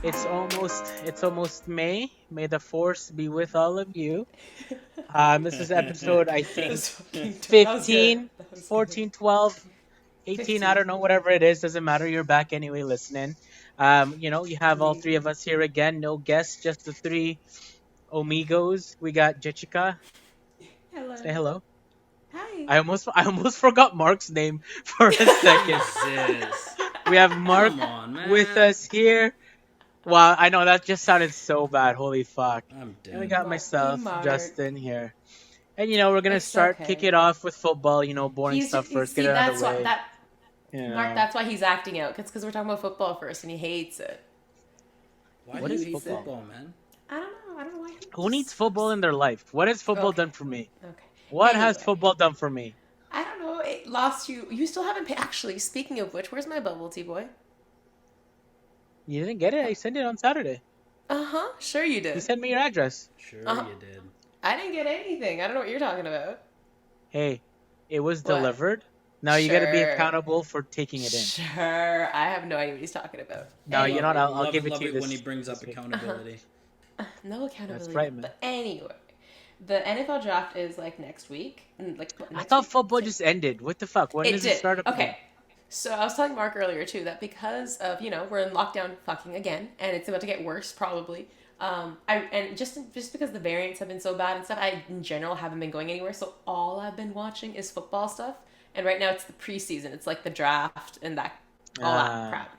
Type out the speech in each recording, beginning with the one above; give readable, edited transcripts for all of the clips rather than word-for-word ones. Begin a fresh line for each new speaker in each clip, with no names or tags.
It's almost May. May the force be with all of you. This is episode I think
That was good.
15,
That was good.
14, 12, 18. I
15.
don't know, whatever it is, doesn't matter. You're back anyway listening. You have all three of
Amazing.
us here again. No guests, just the three amigos. We got Jessica. Say
Hello.
hello.
Hi.
I almost forgot Mark's name for a second.
Jesus.
We have Mark
Come on,
with
man.
us here. Wow, I know that just sounded so bad. Holy fuck.
I'm
And we
dead.
got
Marky
myself,
Mark.
Justin here. And we're gonna
It's
start kick
okay.
it off with football, boring
He's
stuff first, get
see
it out of
that's
the
what
way.
that
You
Mark.
know.
That's why he's acting out. It's because we're talking about football first, and he hates it.
Why
What
do you
is
hate
football?
football, man?
I don't know. I don't know why. He
Who needs
just
football in their life? What has football
okay.
done for me?
Okay.
What has
Anyway,
football done for me?
I don't know. It lost you. You still haven't paid. Actually, speaking of which, where's my bubble tea boy?
You didn't get it? I sent it on Saturday.
Uh huh. Sure you
You
did.
sent me your address.
Sure
Uh huh.
you did.
I didn't get anything. I don't know what you're talking about.
Hey, it was
What?
delivered. Now you gotta be
Sure.
accountable for taking it in.
Sure. I have no idea what he's talking about.
Now, you know what?
Anyway.
I'll
Love
give
it,
it
love
to you
it when he
this
brings up
this week.
accountability.
No
That's
accountability.
right, man.
But anyway, the NFL draft is like next week. Like what,
I
next
thought
week?
football
So
just ended. What the fuck? When
it
does it
did.
start up again?
Okay. So I was telling Mark earlier too that because of we're in lockdown fucking again and it's about to get worse probably. Just because the variants have been so bad and stuff, I in general haven't been going anywhere. So all I've been watching is football stuff. And right now it's the preseason. It's like the draft and all that
Uh,
crap.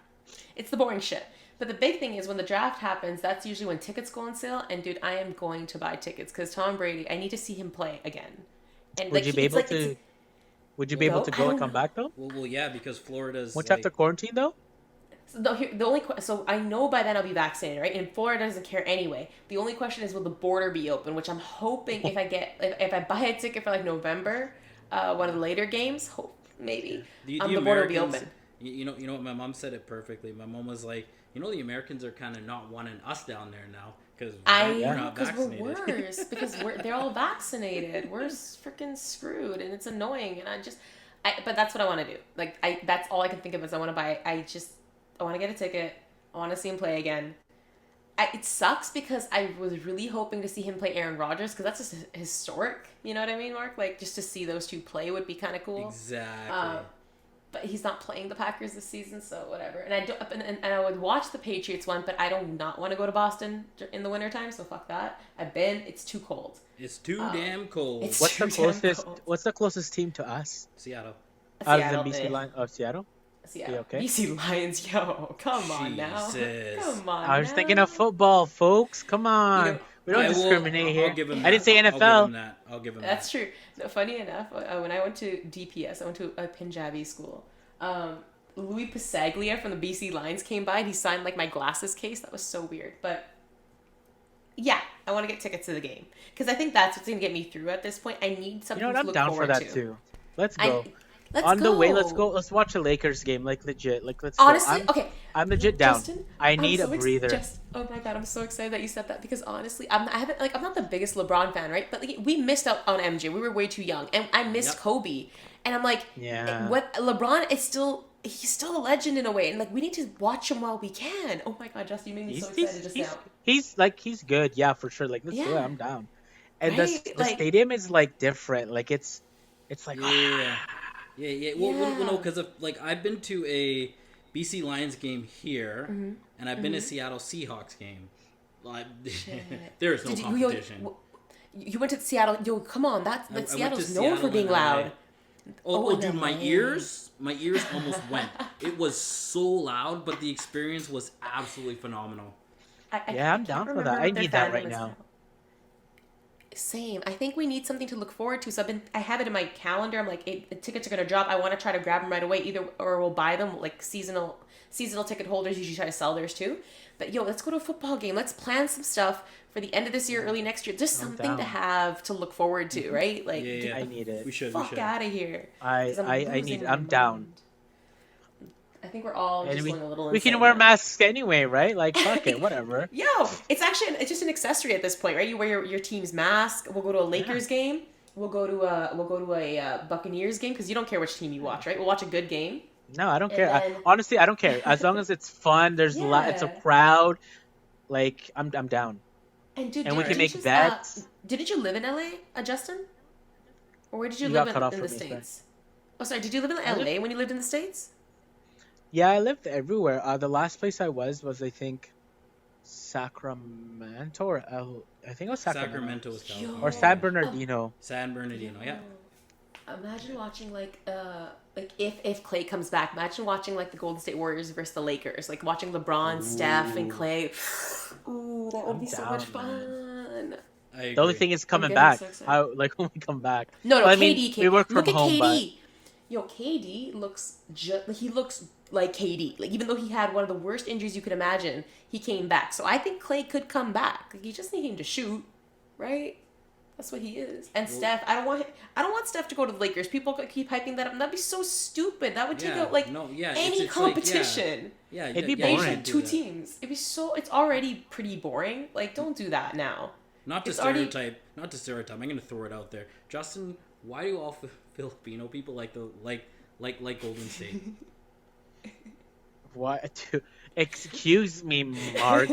It's the boring shit. But the big thing is when the draft happens, that's usually when tickets go on sale. And dude, I am going to buy tickets because Tom Brady, I need to see him play again. And
would
like
you be
it's
able
like it's
to? Would you be able to
I
go and
don't
come
know.
back though?
Well, yeah, because Florida's
Once after
like,
quarantine though?
So I know by then I'll be vaccinated, right? And Florida doesn't care anyway. The only question is, will the border be open? Which I'm hoping if I buy a ticket for like November, one of the later games, hope
yeah.
maybe,
The
the border will be
Americans,
open.
you know what? My mom said it perfectly. My mom was like, the Americans are kind of not wanting us down there now because
I
we're
Yeah.
know,
not
because we're
vaccinated.
worse. Because they're all vaccinated. We're freaking screwed, and it's annoying. And but that's what I want to do. Like that's all I can think of is I want to buy. I want to get a ticket. I want to see him play again. It sucks because I was really hoping to see him play Aaron Rodgers because that's just historic. You know what I mean, Mark? Like just to see those two play would be kind of cool.
Exactly.
But he's not playing the Packers this season, so whatever. And I do, and I would watch the Patriots one, but I don't not want to go to Boston in the wintertime, so fuck that. I've been. It's too cold.
It's too
Um,
damn cold.
it's
What's the
too damn
closest?
cold.
What's the closest team to us
Seattle.
other than
Seattle,
BC Line? Oh, Seattle.
Seattle.
Okay.
BC Lions, yo, come on now,
Jesus.
come on
I was thinking of
now.
football, folks. Come
You
on.
know,
We don't
I will.
discriminate
I'll
here.
give him
I didn't
that.
say
I'll give
NFL.
him that. I'll give him
that's
that.
true. No, funny enough, when I went to DPS, I went to a Punjabi school. Louis Pasaglia from the BC Lions came by and he signed like my glasses case. That was so weird, but yeah, I want to get tickets to the game because I think that's what's gonna get me through at this point. I need
You know
something
what?
to
I'm
look
down for
forward
that
to.
too. Let's
I
go.
let's
On the way, let's go.
go.
Let's watch a Lakers game, like legit. Like let's go.
Honestly, okay,
I'm legit down.
Justin,
I
I'm
need a
so
breather.
just oh my god, I'm so excited that you said that because honestly, I'm not the biggest LeBron fan, right? But like, we missed out on MJ. We were way too young, and I missed
Yep.
Kobe, and I'm like,
Yeah.
what LeBron is still. He's still a legend in a way, and like we need to watch him while we can. Oh my god, Justin, you made me so
He's
excited
he's
just
he's
now.
he's good. Yeah, for sure. Like let's do it.
Yeah,
I'm down. And
right?
the
Like,
stadium is like different. Like it's like
Yeah, yeah, yeah. Yeah, yeah. Well, no,
yeah.
because like I've been to a BC Lions game here,
Mm-hmm.
and I've been to Seattle Seahawks game. Like,
Shit.
there is no
Did you,
competition.
you went to Seattle? Yo, come on,
I went to
Seattle's known for
Seattle
being
and LA.
loud.
Oh,
in
dude, my
LA.
ears almost went. It was so loud, but the experience was absolutely phenomenal.
yeah, I'm
can't
down for
remember
that. I
what their
need that
fandom
right
is
now.
Same. I think we need something to look forward to. So I have it in my calendar. I'm like, the tickets are gonna drop. I want to try to grab them right away. Either or we'll buy them. Like seasonal ticket holders usually try to sell theirs too. But yo, let's go to a football game. Let's plan some stuff for the end of this year, early next year. Just
I'm
something to
down.
have to look forward to, right? Like,
Yeah, yeah.
get
I
the
need it.
We should.
fuck out of here.
I
'Cause I'm
I
losing
need.
my
I'm down.
mind. I think we're all
And
just
we
going a little
we can
insane
wear
now.
masks anyway, right? Like fuck it, whatever.
Yo, it's just an accessory at this point, right? You wear your team's mask. We'll go to a Lakers game. We'll go to a Buccaneers game because you don't care which team you watch, right? We'll watch a good game.
No, I don't
And
care.
then
Honestly, I don't care. As long as it's fun, it's a
yeah.
crowd. Like I'm down,
And dude,
and we can
didn't you
make
just
bets.
didn't you live in LA, Justin? Or where did you
You
live
got cut off
in the
from me, sorry.
States? Oh, sorry, did you live in
I live.
LA when you lived in the States?
Yeah, I lived everywhere. The last place I was I think Sacramento I think it was Sacramento
Sacramento was
or
California,
San
yeah.
Yo,
Bernardino.
San
yo.
Bernardino, yeah.
Imagine watching like if Clay comes back, imagine watching like the Golden State Warriors versus the Lakers, like watching LeBron, Steph, and
Ooh,
Clay. Ooh, that would
I'm
be so much
down, man.
fun.
I
The only
agree.
thing is
I'm
coming
getting
back.
so excited.
How like when we come back?
No, no,
Well, I mean,
KD
we
came.
work from
Look at
home, but
KD. Yo, KD looks he looks like KD. Like even though he had one of the worst injuries you could imagine, he came back. So I think Clay could come back. Like, you just need him to shoot, right? That's what he is. And
Well,
Steph, I don't want Steph to go to the Lakers. People keep hyping that up. That'd be so stupid. That would take
yeah,
out like
no, yeah,
any
it's like, yeah,
competition.
yeah,
it'd be
yeah,
They
you
just
boring.
had
should do
two
that.
teams. It'd be so. It's already pretty boring. Like, don't do that now.
Not to
It's already.
stereotype, not to stereotype. I'm gonna throw it out there, Justin. Why do all Filipino people like like Golden State?
What? Excuse me, Mark.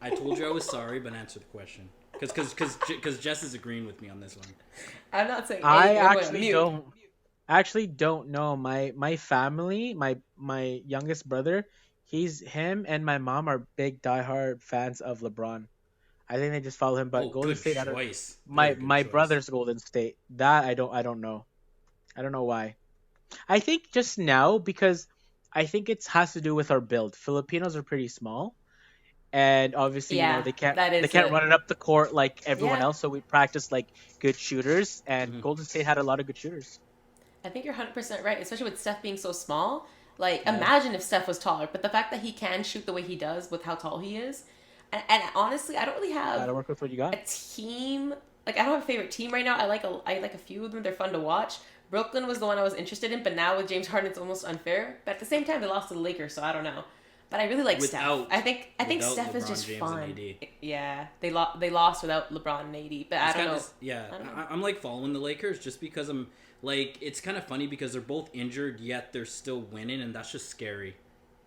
I told you I was sorry, but answer the question. Because Jess is agreeing with me on this one.
I'm not saying
I
anything. I'm going to
actually
mute.
don't. Actually don't know. My family, my youngest brother, he's him and my mom are big diehard fans of LeBron. I think they just follow him, but
Oh,
Golden
good
State, I don't.
choice.
My
Very good
my
choice.
brother's Golden State. That I don't know. I don't know why. I think just now because I think it has to do with our build. Filipinos are pretty small, and obviously
Yeah, that
they
is
can't run
it.
it up the court like everyone
Yeah,
else. So we practice like good shooters, and
Hmm.
Golden State had a lot of good shooters.
I think you're 100% right, especially with Steph being so small. Like,
Yeah.
imagine if Steph was taller, but the fact that he can shoot the way he does with how tall he is. And honestly, I don't really have
Gotta work with what you
a
got.
team. Like, I don't have a favorite team right now. I like a few of them. They're fun to watch. Brooklyn was the one I was interested in, but now with James Harden, it's almost unfair. But at the same time, they lost to the Lakers, so I don't know. But I really like Steph.
Without
I think
without
Steph is
LeBron
just
James and
fun.
AD.
Yeah, they lost without LeBron and AD, but I
It's
don't
kind
know.
of yeah.
I don't know.
I'm like following the Lakers just because I'm like it's kind of funny because they're both injured yet they're still winning and that's just scary.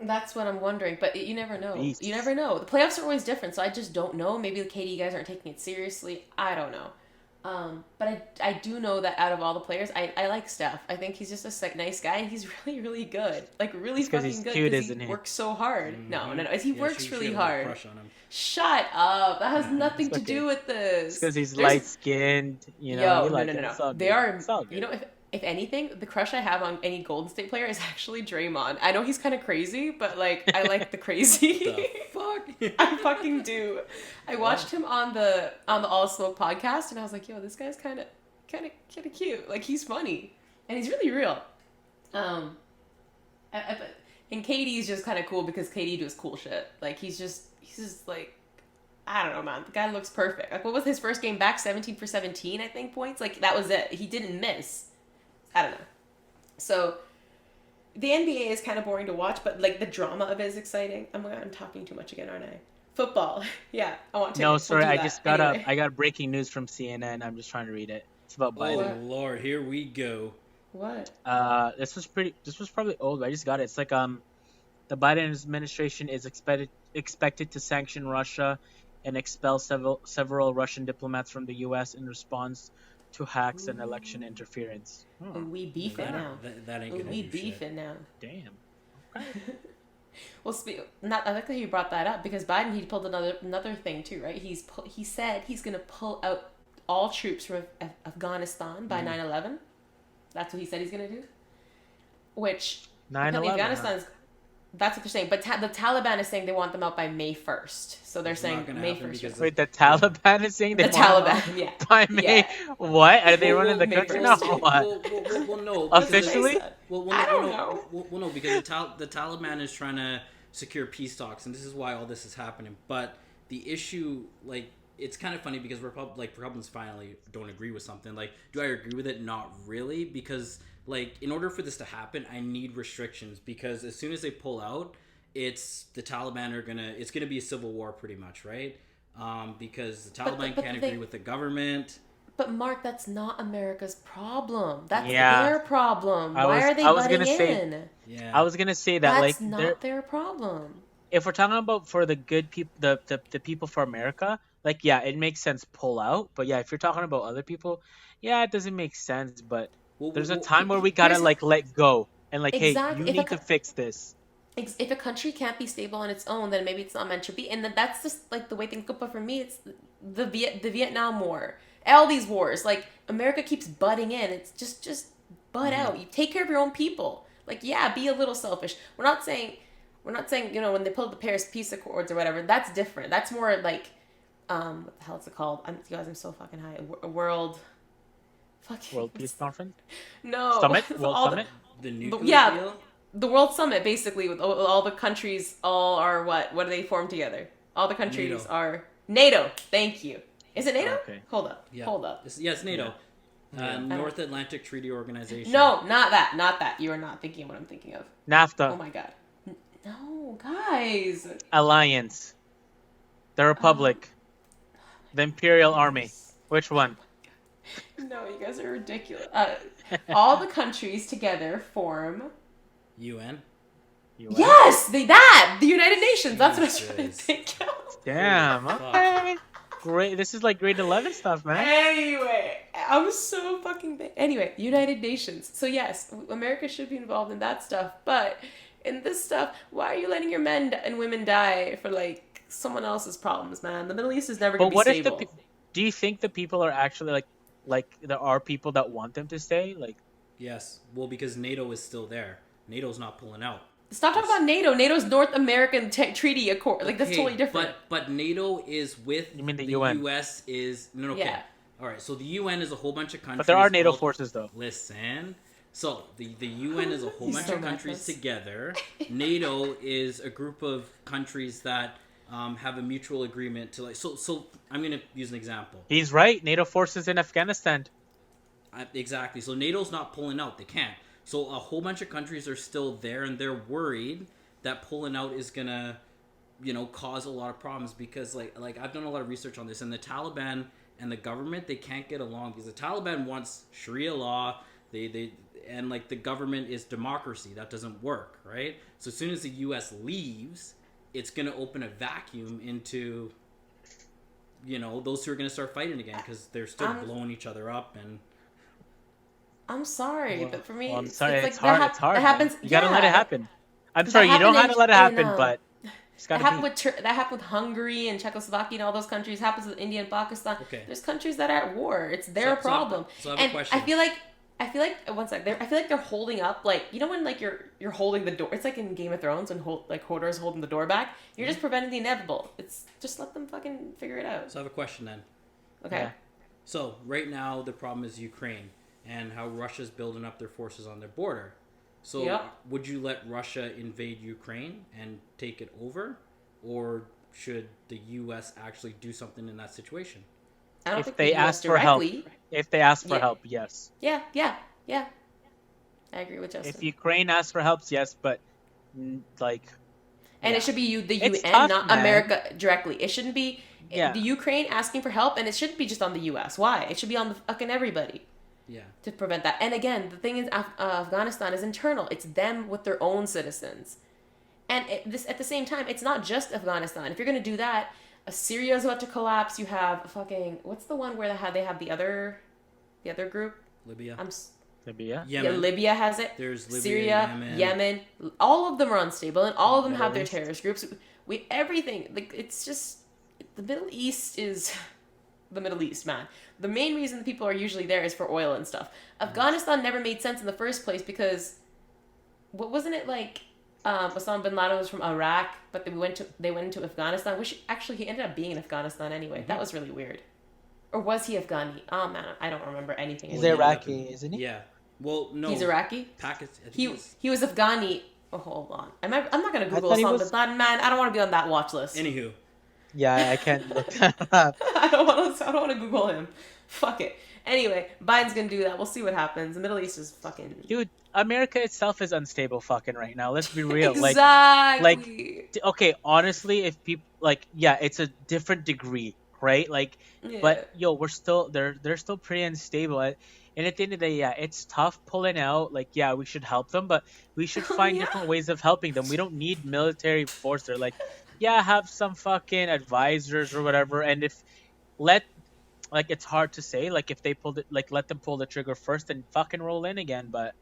That's what I'm wondering, but you never know. You
Beasts.
never know. The playoffs are always different, so I just don't know. Maybe the KD guys aren't taking it seriously. I don't know. But I do know that out of all the players, I like Steph. I think he's just a nice guy, and he's really, really good. Like, really
It's because
fucking
he's
good
cute,
because he
isn't he?
works so hard. No, no, no. He
Yeah,
works
she
really
had a little
hard.
crush on him.
Shut up. That has nothing
It's
to
okay.
do with
It's
this.
because he's
There's
light skinned. You know,
Yo,
you
no,
like
no,
it.
no, no.
It's all
They
good.
are,
It's all
you know,
good.
if anything, the crush I have on any Golden State player is actually Draymond. I know he's kind of crazy, but like, I like the crazy.
The fuck?
I fucking do. I watched him on the All Smoke podcast, and I was like, yo, this guy's kind of cute. Like, he's funny, and he's really real. Um, and KD's just kind of cool because KD does cool shit. Like, he's just like, I don't know, man. The guy looks perfect. Like, what was his first game back? 17 for 17, I think, points. Like, that was it. He didn't miss. I don't know. So, the NBA is kind of boring to watch, but, like, the drama of it is exciting. I'm talking too much again, aren't I? Football. Yeah, I want to.
No,
We'll
sorry.
do
I
that.
just got
Anyway.
I got breaking news from CNN. I'm just trying to read it. It's about
Oh
Biden.
Lord, here we go.
What?
This was probably old. I just got it. It's like the Biden administration is expected to sanction Russia and expel several Russian diplomats from the U.S. in response to hacks and election interference.
Oh, we beefing now.
That ain't
Oh,
gonna
we
do shit.
beefing now.
Damn.
Well, I like that you brought that up because Biden, he pulled another thing too, right? He said he's gonna pull out all troops from Afghanistan by 9/11. That's what he said he's gonna do. Which apparently
9/11.
Afghanistan's. That's what they're saying, but the Taliban is saying they want them out by May 1st. So they're
It's
saying
not gonna
May
happen
1st.
because
Wait, the Taliban is saying they
The
want them
Taliban, yeah.
out by May.
Yeah.
What? Are they running the
May
country
first.
now? or What?
well, no.
That's what they
Officially?
said.
Well,
I don't
no,
know.
well, no, because the Taliban is trying to secure peace talks, and this is why all this is happening. But the issue, like, it's kind of funny because Republicans finally don't agree with something. Like, do I agree with it? Not really, because like in order for this to happen, I need restrictions because as soon as they pull out, it's the Taliban are it's gonna be a civil war pretty much, right? Because the Taliban
but
can't
the
agree
thing-
with the government.
But Mark, that's not America's problem. That's
Yeah.
their problem.
I
Why
was
are they
I was
butting
gonna say
in?
Yeah.
I was gonna say that like
That's
there
not their problem.
if we're talking about for the good people the people for America, like yeah, it makes sense pull out. But yeah, if you're talking about other people, yeah, it doesn't make sense. But there's a time where we gotta
Here's
like let go and like, hey,
exactly
you need to fix this.
if a country can't be stable on its own, then maybe it's not meant to be. And then that's just like the way things go. But for me, it's the Vietnam War, all these wars. Like America keeps butting in. It's just butt out. You take care of your own people. Like yeah, be a little selfish. We're not saying when they pulled the Paris Peace Accords or whatever. That's different. That's more like what the hell is it called? I'm so fucking high. A world. Fucking
World Peace Conference?
No.
Summit? World Summit?
The nuclear
yeah.
deal?
The World Summit, basically, with all the countries, all are what? What do they form together? All the countries
NATO.
are NATO. Thank you. Is it NATO?
Okay.
Hold up.
Yeah.
Hold up.
Yes, NATO.
Yeah.
North Atlantic Treaty Organization.
No, not that. Not that. You are not thinking of what I'm thinking of.
NAFTA.
Oh my god. No, guys.
Alliance. The Republic. The Imperial Army. Which one?
No, you guys are ridiculous. All the countries together form.
UN.
UN?
Yes, the United Nations. That's what I was trying to
Jesus.
think of.
Damn. Okay. Great. This is like grade 11 stuff, man.
Anyway, I'm so fucking big. Anyway, United Nations. So yes, America should be involved in that stuff, but in this stuff, why are you letting your men and women die for like someone else's problems, man? The Middle East is never
But
gonna be
what if
stable.
do you think the people are actually like there are people that want them to stay? Like
Yes. Well, because NATO is still there. NATO's not pulling out.
Stop talking about NATO. NATO's North American Treaty Accord. Like that's
Okay,
totally different.
But NATO is with
You mean the UN?
US is no. Okay.
Yeah.
All right. So the UN is a whole bunch of countries.
but there are NATO
all-
forces though.
Listen. So the UN is a whole
He's
bunch
so
of countries
reckless.
together. NATO is a group of countries that have a mutual agreement to like. So I'm gonna use an example.
He's right. NATO forces in Afghanistan.
Exactly. So NATO's not pulling out. They can't. So a whole bunch of countries are still there, and they're worried that pulling out is gonna, cause a lot of problems because like I've done a lot of research on this, and the Taliban and the government, they can't get along because the Taliban wants Sharia law. They and like the government is democracy. That doesn't work, right? So as soon as the U.S. leaves, it's gonna open a vacuum into, those who are gonna start fighting again because they're still blowing each other up and.
I'm sorry,
Well,
but for me,
I'm sorry.
it's
It's
like
hard. It's hard.
That
man.
happens.
You gotta let it happen. I'm
That
sorry. You don't
happened
have to let it
in,
happen, but it's
That
gotta
happened
be.
with that happened with Hungary and Czechoslovakia and all those countries. Happens with India and Pakistan.
Okay.
There's countries that are at war. It's their
So-
problem.
so I have a
and
question.
I feel like one sec. I feel like they're holding up like when like you're holding the door. It's like in Game of Thrones when Hodor's holding the door back. You're just preventing the inevitable. It's just let them fucking figure it out.
So I have a question then.
Okay.
Yeah.
So right now the problem is Ukraine and how Russia's building up their forces on their border. So
Yep.
would you let Russia invade Ukraine and take it over, or should the U.S. actually do something in that situation?
I don't
If
think
they
the US
ask for help.
directly.
If they ask for
Yeah.
help, yes.
Yeah. I agree with Justin.
If Ukraine asks for help, yes. But like,
And
yeah.
it should be the
It's
UN,
tough,
not
man.
America directly. It shouldn't be
Yeah.
the Ukraine asking for help, and it shouldn't be just on the US. Why? It should be on the fucking everybody
Yeah.
to prevent that. And again, the thing is, Afghanistan is internal. It's them with their own citizens. And at the same time, it's not just Afghanistan. If you're gonna do that, Syria's about to collapse. You have fucking what's the one where they have the other group?
Libya.
maybe yeah.
Yeah,
Yemen.
Libya has it.
There's Libya,
Syria,
Yemen.
all of them are unstable, and all of them
Middle
have their
East.
terrorist groups. Everything like it's just the Middle East is the Middle East, man. The main reason the people are usually there is for oil and stuff. Afghanistan never made sense in the first place because what wasn't it like? Osama bin Laden was from Iraq, but they went into Afghanistan. Which actually he ended up being in Afghanistan anyway. That was really weird. Or was he Afghani? Oh man, I don't remember anything.
He's
Well, yeah,
Iraqi, isn't he?
Yeah. Well, no.
He's Iraqi.
Pakistan.
He was Afghani. Oh, hold on. I'm not gonna Google
thought he
Osama
was-
bin Laden, man. I don't want to be on that watch list.
Anywho.
Yeah, I can't look that up.
I don't want to Google him. Fuck it. Anyway, Biden's gonna do that. We'll see what happens. The Middle East is fucking
Dude, America itself is unstable fucking right now. Let's be real.
exactly.
Okay, honestly, if people yeah, it's a different degree right? Like,
Yeah.
but yo, they're still pretty unstable. And at the end of the day, yeah, it's tough pulling out. Like, yeah, we should help them, but we should find
Yeah.
different ways of helping them. We don't need military force there. Like, yeah, have some fucking advisors or whatever. And if let like it's hard to say. Like if they pulled it, like let them pull the trigger first and fucking roll in again. But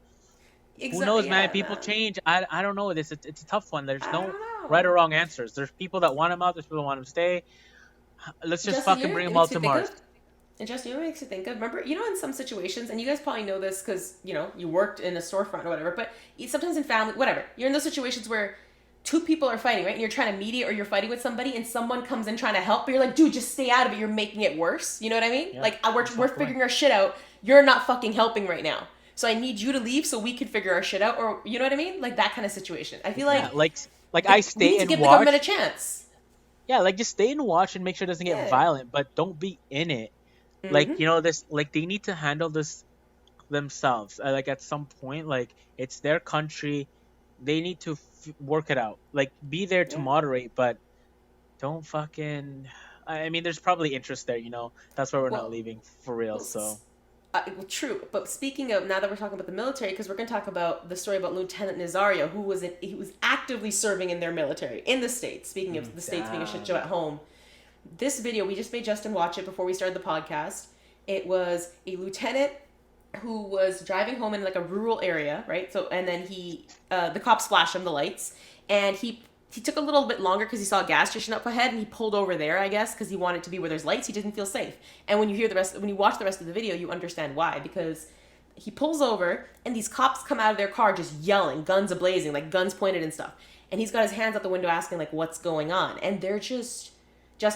who knows, man? People change. I don't know. It's a tough one. There's
I
no
don't know.
right or wrong answers. There's people that want him out. There's people that want him to stay. Let's just
Justin,
fucking bring him all to Mars.
And Justin, you know what it makes you think of? Remember, in some situations, and you guys probably know this because, you worked in a storefront or whatever, but sometimes in family, whatever, you're in those situations where two people are fighting, right? And you're trying to mediate or you're fighting with somebody and someone comes in trying to help, but you're like, dude, just stay out of it. You're making it worse. You know what I mean?
Yeah,
like, we're figuring our shit out. You're not fucking helping right now. So I need you to leave so we can figure our shit out. Or, you know what I mean? Like that kind of situation. I feel like...
Yeah, like I stay
we need to
and
give
watch.
the government a chance.
Yeah, like just stay and watch and make sure it doesn't get violent, but don't be in it. Like, this, like they need to handle this themselves. Like at some point, like it's their country. They need to work it out. Like be there to moderate, but don't fucking... I mean, there's probably interest there, That's why we're not leaving for real, so...
True, but speaking of, now that we're talking about the military, because we're going to talk about the story about Lieutenant Nazario, who was actively serving in their military in the States. Speaking of the States being a shit show at home, this video, we just made Justin watch it before we started the podcast. It was a lieutenant who was driving home in like a rural area, right? So, and then the cops flashed him the lights, and he took a little bit longer because he saw a gas station up ahead, and he pulled over there, I guess, because he wanted to be where there's lights. He didn't feel safe. And when you watch the rest of the video, you understand why. Because he pulls over, and these cops come out of their car just yelling, guns ablazing, like guns pointed and stuff. And he's got his hands out the window asking, like, what's going on? And they're just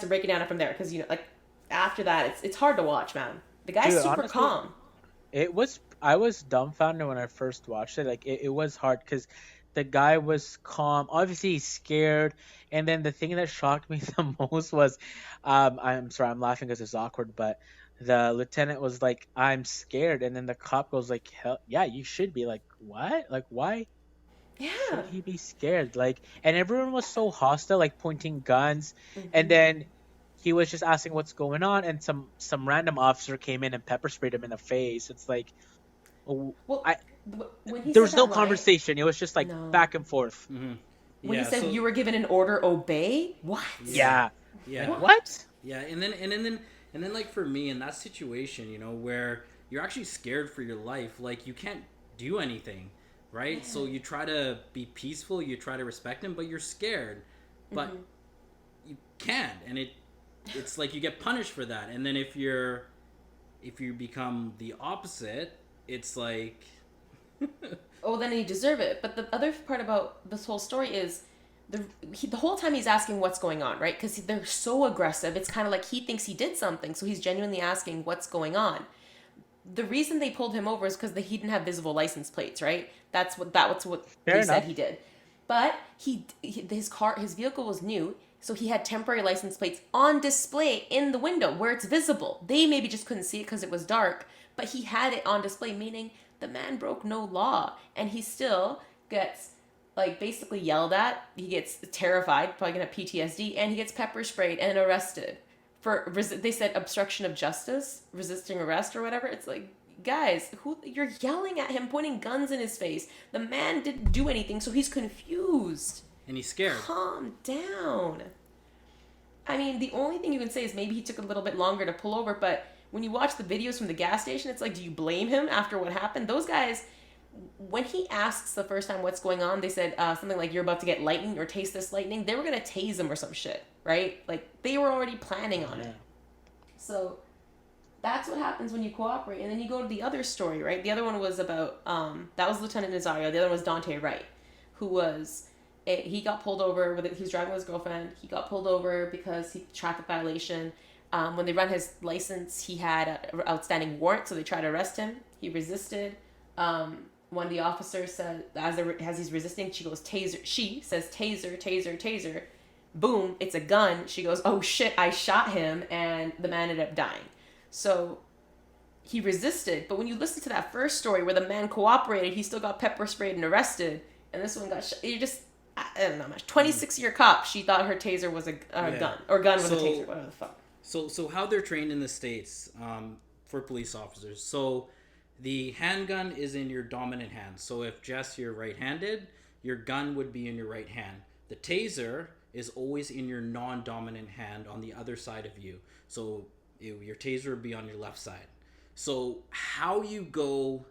breaking down from there. Because, like, after that, it's hard to watch, man. The guy's super
honestly,
calm.
I was dumbfounded when I first watched it. Like, it was hard because... The guy was calm. Obviously, he's scared. And then the thing that shocked me the most was, I'm sorry, I'm laughing because it's awkward, but the lieutenant was like, I'm scared. And then the cop goes like, hell, yeah, you should be. Like, what? Like, why should he be scared? Like, and everyone was so hostile, like pointing guns. And then he was just asking what's going on. And some random officer came in and pepper sprayed him in the face. It's like, there was no conversation. It was just like back and forth.
When he said you were given an order, obey. What?
Yeah.
What? Yeah, and then like for me in that situation, where you're actually scared for your life, like you can't do anything, right? So you try to be peaceful, you try to respect him, but you're scared, but you can't, and it's like you get punished for that. And then if you become the opposite, it's like.
Oh, then you deserve it. But the other part about this whole story is the whole time he's asking what's going on, right? Because they're so aggressive. It's kind of like he thinks he did something, so he's genuinely asking what's going on. The reason they pulled him over is because he didn't have visible license plates, right? That's what they said he did. But his vehicle was new, so he had temporary license plates on display in the window where it's visible. They maybe just couldn't see it because it was dark, but he had it on display, meaning the man broke no law, and he still gets like basically yelled at. He gets terrified, probably gonna have PTSD, and he gets pepper sprayed and arrested for they said obstruction of justice, resisting arrest or whatever. It's like, guys, you're yelling at him, pointing guns in his face. The man didn't do anything, so he's confused
and he's scared.
Calm down. I mean, the only thing you can say is maybe he took a little bit longer to pull over, but when you watch the videos from the gas station, it's like, do you blame him after what happened? Those guys, when he asks the first time what's going on, they said something like, you're about to get lightning or taste this lightning. They were going to tase him or some shit, right? Like, they were already planning on it. So that's what happens when you cooperate. And then you go to the other story, right? The other one was about, that was Lieutenant Nazario. The other one was Dante Wright, who was, he got pulled over, he was driving with his girlfriend. He got pulled over because traffic violation. When they ran his license, he had an outstanding warrant, so they tried to arrest him. He resisted. One of the officers said, as he's resisting, she goes, taser. She says, taser, taser, taser. Boom, it's a gun. She goes, oh shit, I shot him, and the man ended up dying. So he resisted, but when you listen to that first story where the man cooperated, he still got pepper sprayed and arrested, and this one got shot. You just, I don't know much. 26-year cop, she thought her taser was a gun, or gun was a taser, whatever the fuck.
So how they're trained in the States for police officers. So the handgun is in your dominant hand. So if Jess, you're right-handed, your gun would be in your right hand. The taser is always in your non-dominant hand on the other side of you. So your taser would be on your left side. So how you go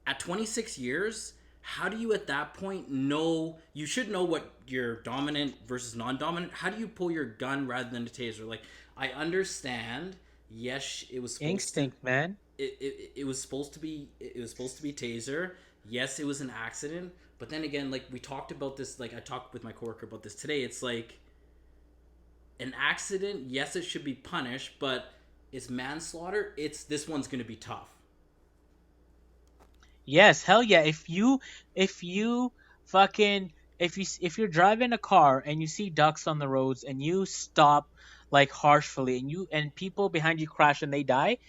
at 26 years, how do you at that point know? You should know what your dominant versus non-dominant. How do you pull your gun rather than a taser? Like, I understand. Yes, it was
Instinct, man.
it was supposed to be taser. Yes, it was an accident. But then again, like we talked about this, like I talked with my coworker about this today. It's like an accident. Yes, it should be punished, but it's manslaughter. It's this one's gonna be tough.
Yes, hell yeah. If you fucking if you're driving a car and you see ducks on the roads and you stop like harshly and people behind you crash and they die,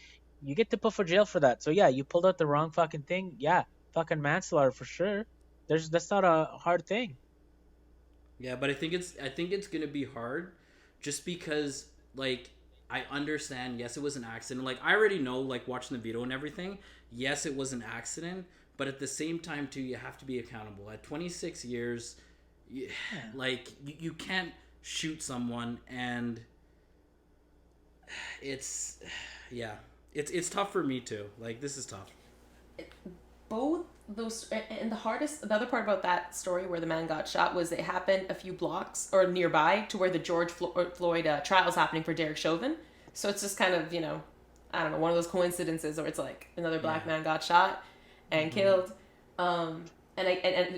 you get to put for jail for that. So yeah, you pulled out the wrong fucking thing. Yeah, fucking manslaughter for sure. That's not a hard thing.
Yeah, but I think it's gonna be hard, just because like I understand. Yes, it was an accident. Like I already know, like watching the video and everything. Yes, it was an accident, but at the same time too, you have to be accountable. At 26 years, like you can't shoot someone, and it's yeah, it's tough for me too. Like this is tough.
Both those, and the other part about that story where the man got shot was it happened a few blocks or nearby to where the George Floyd trial is happening for Derek Chauvin. So it's just kind of, I don't know, one of those coincidences where it's like another black man got shot and killed. And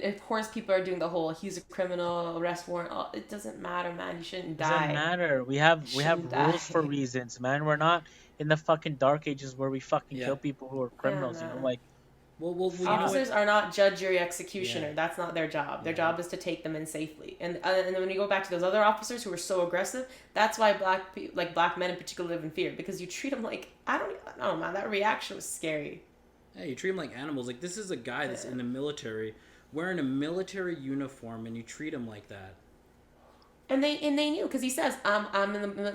of course people are doing the whole he's a criminal, arrest warrant. Oh, it doesn't matter, man. You shouldn't die.
Doesn't matter. We have rules for reasons, man. We're not in the fucking dark ages where we fucking kill people who are criminals.
Yeah,
like.
Well,
officers are not judge, jury, executioner.
Yeah.
That's not their job. Their job is to take them in safely. And then when you go back to those other officers who were so aggressive, that's why black men in particular live in fear, because you treat them like, I don't know, man. That reaction was scary.
Yeah, you treat them like animals. Like this is a guy that's in the military, wearing a military uniform, and you treat him like that.
And they knew, because he says, I'm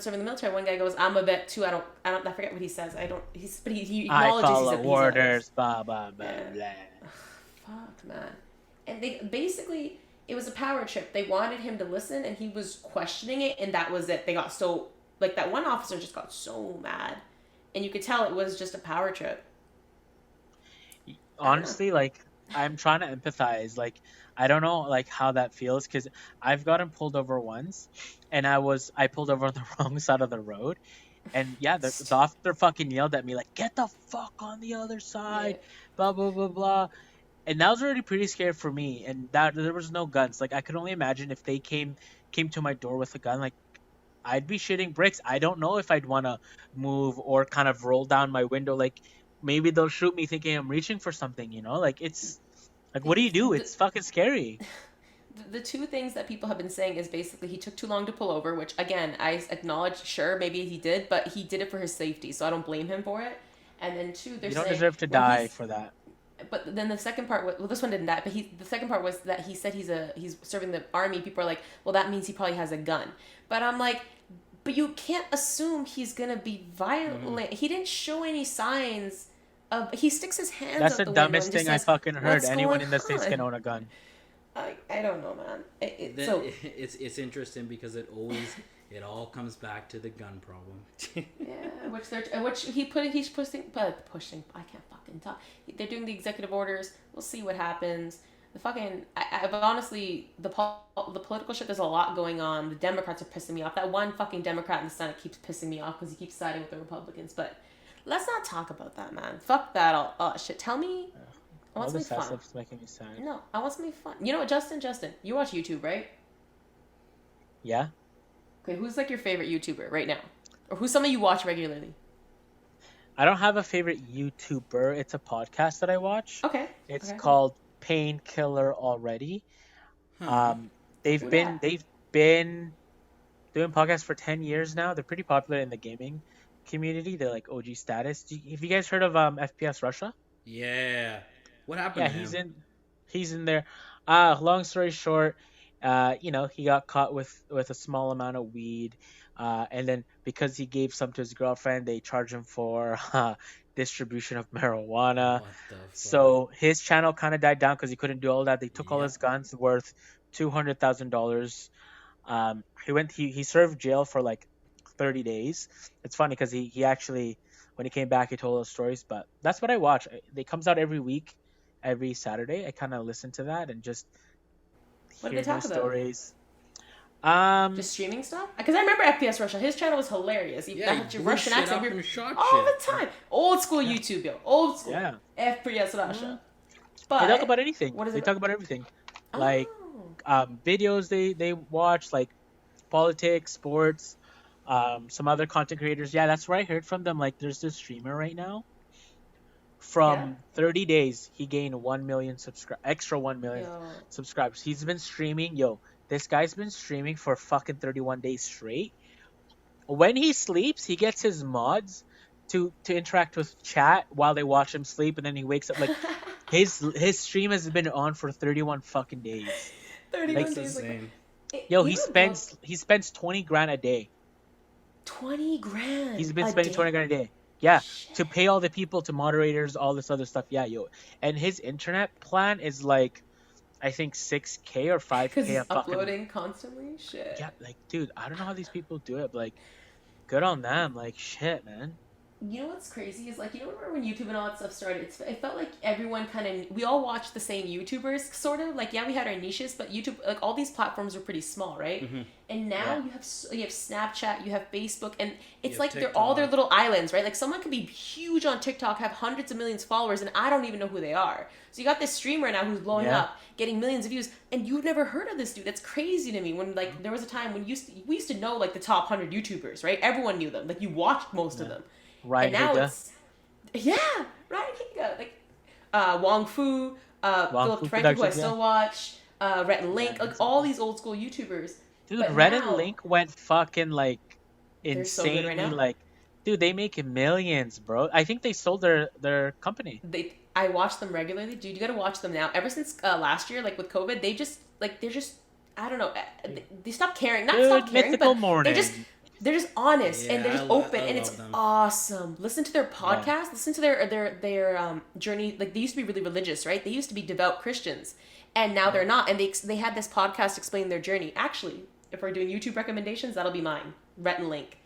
serving the military. One guy goes, I'm a vet too. I forget what he says. He acknowledges
I follow
he's
orders, blah blah blah blah.
Fuck, man. And they basically, it was a power trip. They wanted him to listen, and he was questioning it, and that was it. They got so, like, that one officer just got so mad, and you could tell it was just a power trip.
Honestly, like, I'm trying to empathize. Like, I don't know, like, how that feels, because I've gotten pulled over once, and I pulled over on the wrong side of the road, and yeah, the officer fucking yelled at me like, "Get the fuck on the other side," blah blah blah blah, and that was already pretty scary for me. And that there was no guns. Like, I could only imagine if they came to my door with a gun, like, I'd be shitting bricks. I don't know if I'd want to move or kind of roll down my window. Like, maybe they'll shoot me thinking I'm reaching for something, Like, it's like, what do you do? It's fucking scary.
The two things that people have been saying is basically he took too long to pull over, which, again, I acknowledge, sure, maybe he did, but he did it for his safety, so I don't blame him for it. And then two, they're saying...
You don't deserve to die for that.
But then the second part, well, this one didn't die, but the second part was that he said he's serving the army. People are like, well, that means he probably has a gun. But I'm like, but you can't assume he's going to be violent. Mm-hmm. He didn't show any signs of... He sticks his hands
That's
out
the
the window
dumbest thing I fucking heard. Anyone in the States can own a gun.
I don't know, man.
It's interesting because it all comes back to the gun problem.
Yeah, he's pushing. I can't fucking talk. They're doing the executive orders. We'll see what happens. I've honestly, the political shit. There's a lot going on. The Democrats are pissing me off. That one fucking Democrat in the Senate keeps pissing me off because he keeps siding with the Republicans. But let's not talk about that, man. Fuck that all shit. Tell me. I want something fun.
Stuff's making me sad.
No, I want something fun. You know what, Justin, you watch YouTube, right?
Yeah.
Okay, who's like your favorite YouTuber right now? Or who's somebody you watch regularly?
I don't have a favorite YouTuber. It's a podcast that I watch.
Okay.
It's called Painkiller Already. They've been doing podcasts for 10 years now. They're pretty popular in the gaming community. They're like OG status. Have you guys heard of FPS Russia?
Yeah. What happened to him?
He's in there. Long story short, He got caught with a small amount of weed, and then because he gave some to his girlfriend, they charge him for distribution of marijuana.
What the fuck?
So his channel kind of died down because he couldn't do all that. They took all his
Yep.
guns worth $200,000. He served jail for like 30 days. It's funny because he actually, when he came back, he told us stories. But that's what I watch. It comes out every week, every Saturday. I kind of listen to that and just
What did
hear
they
their
talk about?
stories.
Just streaming stuff? Because I remember FPS Russia. His channel was hilarious.
Yeah,
That
he blew
Russian
shit
accent,
up
we were
and shot
all
shit.
the time. Old school YouTube, yo. Old school.
Yeah.
FPS Russia.
They
But
talk about anything.
what is
They
it?
talk about everything, like
Oh.
videos they watch, like politics, sports, some other content creators. Yeah, that's where I heard from them. Like, there's this streamer right now.
Yeah?
From 30 days, he gained 1 million extra 1 million
Yo.
subscribers. He's been streaming. Yo, this guy's been streaming for fucking 31 days straight. When he sleeps, he gets his mods to interact with chat while they watch him sleep, and then he wakes up. Like, his stream has been on for 31 fucking days.
31
That's
days. Like,
insane.
Yo,
you
he spends 20 grand a day.
20 grand.
He's been
a
spending
day?
20 grand a day. Yeah,
Shit.
to pay all the people, to moderators, all this other stuff. Yeah, yo, and his internet plan is like, I think 6K or
Because
5K
he's
a fucking.
uploading constantly? Shit.
Yeah, like, dude, I don't know how these people do it, but, like, good on them. Like, shit, man.
You know what's crazy is, like, you know, remember when YouTube and all that stuff started? It felt like everyone we all watched the same YouTubers, sort of. Like, yeah, we had our niches, but YouTube, like, all these platforms were pretty small, right?
Mm-hmm.
And now
Yeah.
you have Snapchat, you have Facebook, and it's
You
like
have
they're all their
TikTok.
little islands, right? Like, someone could be huge on TikTok, have hundreds of millions of followers, and I don't even know who they are. So you got this streamer now who's blowing
Yeah.
up, getting millions of views, and you've never heard of this dude. That's crazy to me. When, like, there was a time when we used to know, like, the top 100 YouTubers, right? Everyone knew them. Like, you watched most of them.
Ryan
And now
Higa.
it's Ryan Higa, like Wong Fu,
Wong
Philip
Fu
DeFranco, who I
Productions,
still watch, Rhett and Link,
Yeah,
like all these old school YouTubers.
Dude,
But
Red and
now-
Link went fucking, like,
They're so good right
insanely,
now.
like, dude, they make millions, bro. I think they sold their company.
I watch them regularly, dude. You got to watch them now. Ever since last year, like with COVID, they're just I don't know. They stopped caring. Not
Dude,
stopped caring,
Mythical
but
Morning.
they're just honest and they're
Yeah,
just
I
open and
love
it's
them.
awesome. Listen to their podcast. Listen to their journey. Like, they used to be really religious, right? They used to be devout Christians, and now they're not. And they had this podcast explain their journey. Actually, if we're doing YouTube recommendations, that'll be mine. Rhett and Link.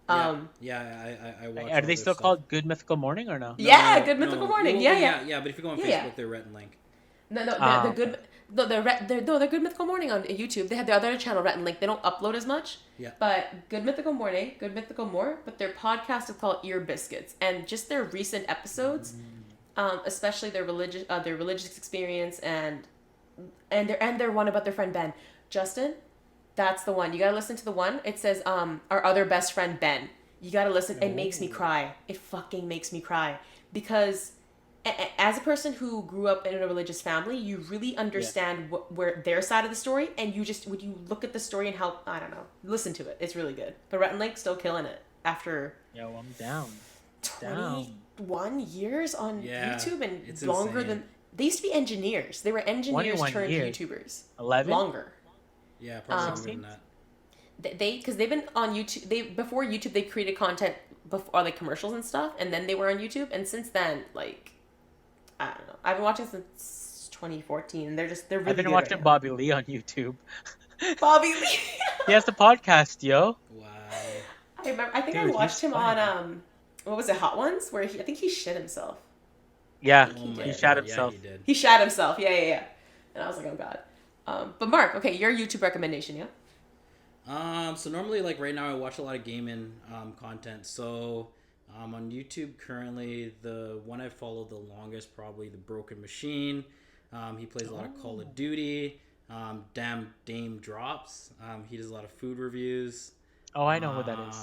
I watch.
Are
all
they
their
still
stuff.
called Good Mythical Morning or no?
Yeah, Good Mythical Morning.
Well,
Yeah.
But if you go on
Yeah,
Facebook,
yeah.
they're Rhett and Link.
No, they're
Oh,
good. No, they're Good Mythical Morning on YouTube. They have their other channel, Rhett and Link. They don't upload as much.
Yeah.
But Good Mythical Morning, Good Mythical More. But their podcast is called Ear Biscuits, and just their recent episodes, especially their religious experience and their one about their friend Ben, Justin. That's the one. You gotta listen to the one. It says our other best friend Ben. You gotta listen. It makes me cry. It fucking makes me cry because as a person who grew up in a religious family, you really understand where their side of the story, and when you look at the story and how, I don't know, listen to it. It's really good. But Rhett and Link still killing it after
Yo, I'm down.
21 years on
Yeah,
YouTube and
it's
longer
insane.
than they used to be engineers. They were engineers
21
turned
years.
YouTubers.
11?
Longer.
Yeah, probably longer
16?
than that.
Because they've been on YouTube. Before YouTube, they created content before, like, commercials and stuff, and then they were on YouTube. And since then, like, I don't know. I've been watching since 2014. And they're really
I've been
good
watching
right now.
Bobby Lee on YouTube.
Bobby Lee.
He has the podcast, yo.
Wow.
I remember. I think I
Dude,
watched
he's
him
funny.
on what was it, Hot Ones, where I think he shit himself.
Yeah,
Oh my
he
God,
shot himself.
Yeah, he did.
He shat himself. Yeah. And I was like, oh god. But Mark, okay, your YouTube recommendation, yeah.
So normally, like right now, I watch a lot of gaming content. So on YouTube currently, the one I follow the longest, probably the Broken Machine. He plays a lot of Call of Duty. Damn Dame Drops. He does a lot of food reviews.
Oh, I know who that is.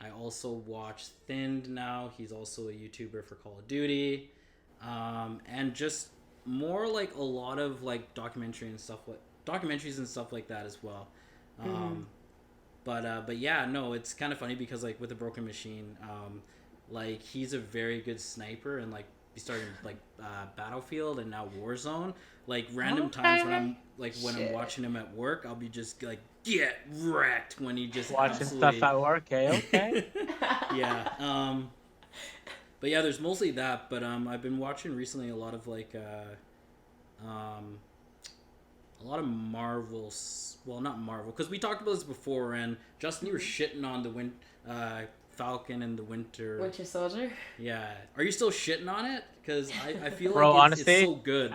I also watch Thinned now. He's also a YouTuber for Call of Duty. And just more like a lot of like documentaries and stuff like that as well. But yeah, no, it's kind of funny because like with the Broken Machine, like he's a very good sniper, and like he started like Battlefield and now Warzone. Like random times like when I'm
Shit.
watching him at work, I'll be just like get wrecked when he just
Watching
absolutely...
stuff at work. Okay.
Yeah. But yeah, there's mostly that. But I've been watching recently a lot of like a lot of Marvels. Well, not Marvel, because we talked about this before. And Justin, you were shitting on the Falcon and the Winter
Soldier.
Yeah, are you still shitting on it? Because I feel
Bro,
like
honestly,
it's so good.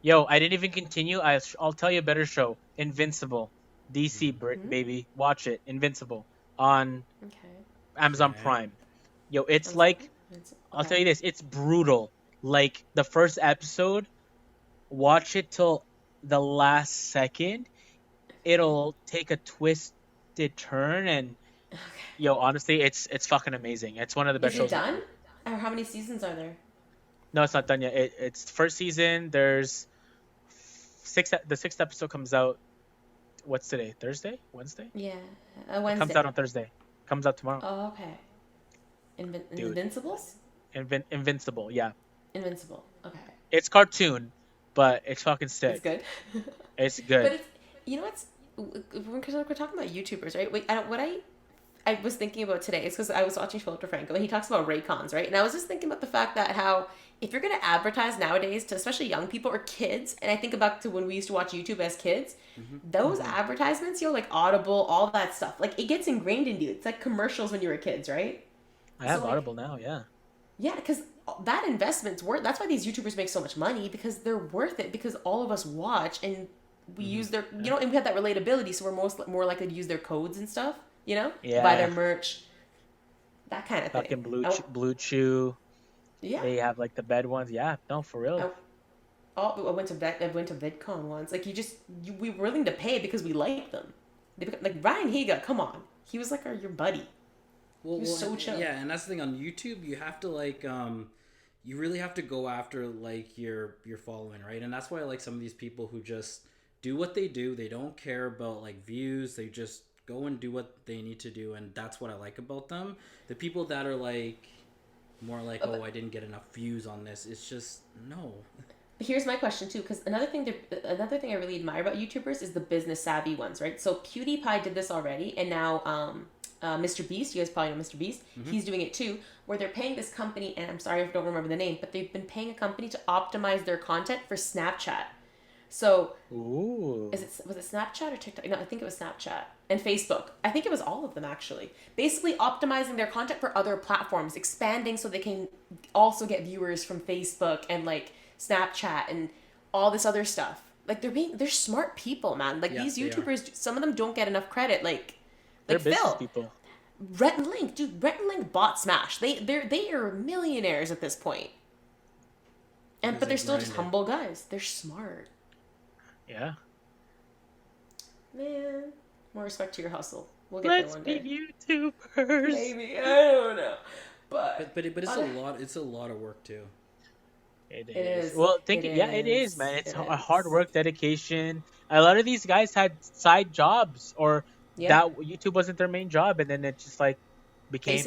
Yo, I didn't even continue. I'll tell you a better show. Invincible. DC, baby. Watch it. Invincible. On Amazon Prime. Yo, it's like... I'll tell you this. It's brutal. Like, the first episode, watch it till the last second. It'll take a twisted turn, and... Yo, honestly, it's fucking amazing. It's one of the best shows.
Is it done? Or how many seasons are there?
No, it's not done yet. It's the first season. There's the sixth episode comes out. What's today? Thursday? Wednesday?
Yeah, Wednesday.
It comes out on Thursday. Comes out tomorrow.
Oh, okay. Invincibles?
Invincible, yeah.
Invincible. Okay.
It's cartoon, but it's fucking sick.
It's good.
It's good.
But it's, you know what's, because we're talking about YouTubers, right? Wait, I was thinking about today is because I was watching Philip DeFranco and he talks about Raycons, right? And I was just thinking about the fact that how if you're going to advertise nowadays to especially young people or kids, and I think back to when we used to watch YouTube as kids, those advertisements, like Audible, all that stuff, like it gets ingrained in you. It's like commercials when you were kids, right?
I have Audible now, yeah.
Yeah, because that investment's worth. That's why these YouTubers make so much money, because they're worth it, because all of us watch and we use their, and we have that relatability, so we're more likely to use their codes and stuff.
Yeah.
Buy their merch, that kind of thing.
Fucking Blue Chew.
Yeah.
They have like the bed ones. Yeah, no, for real.
I went to VidCon once. Like we were willing to pay because we like them. Like Ryan Higa, come on, he was like your buddy. He was so chill.
Yeah, and that's the thing on YouTube. You have to like you really have to go after like your following, right? And that's why I like some of these people who just do what they do. They don't care about like views. They just go and do what they need to do, and that's what I like about them. The people that are like more like, oh, I didn't get enough views on this. It's just no.
Here's my question too, because another thing I really admire about YouTubers is the business savvy ones, right? So PewDiePie did this already, and now Mr. Beast, you guys probably know Mr. Beast, he's doing it too, where they're paying this company, and I'm sorry if I don't remember the name, but they've been paying a company to optimize their content for Snapchat. So, was it Snapchat or TikTok? No, I think it was Snapchat. And Facebook. I think it was all of them, actually. Basically optimizing their content for other platforms, expanding so they can also get viewers from Facebook and, like, Snapchat and all this other stuff. Like, they're smart people, man. Like, these YouTubers, some of them don't get enough credit. Like
they're business
Phil.
people.
Rhett and Link. Dude, Rhett and Link bought Smash. They are millionaires at this point. But they're still just humble guys. They're smart.
Yeah.
Man, more respect to your hustle. We'll get there one day.
Let's be YouTubers.
Maybe, I don't know, but
it's a lot of work too.
It is. Well, it is, man. It's a hard work, dedication. A lot of these guys had side jobs, or that YouTube wasn't their main job, and then it just like became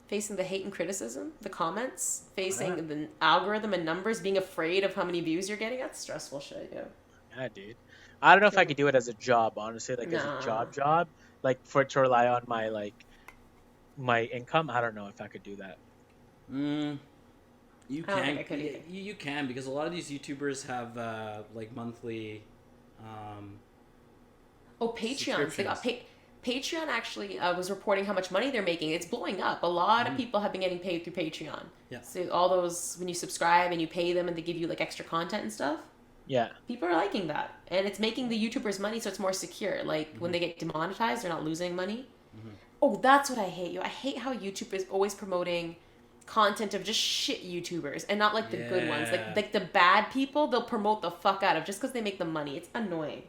facing the hate and criticism, the comments, facing the algorithm and numbers, being afraid of how many views you're getting. That's stressful shit,
Yeah, dude. I don't know if I could do it as a job, honestly. Like, as a job. Like, for it to rely on my income. I don't know if I could do that.
You can. You can, because a lot of these YouTubers have, like, monthly,
Patreons. They got Patreon actually was reporting how much money they're making. It's blowing up. A lot of people have been getting paid through Patreon.
Yeah.
So all those, when you subscribe and you pay them and they give you, like, extra content and stuff.
Yeah.
People are liking that. And it's making the YouTubers money, so it's more secure. Like, when they get demonetized, they're not losing money. Oh, that's what I hate. I hate how YouTube is always promoting content of just shit YouTubers and not, like, the good ones. Like the bad people, they'll promote the fuck out of just because they make the money. It's annoying.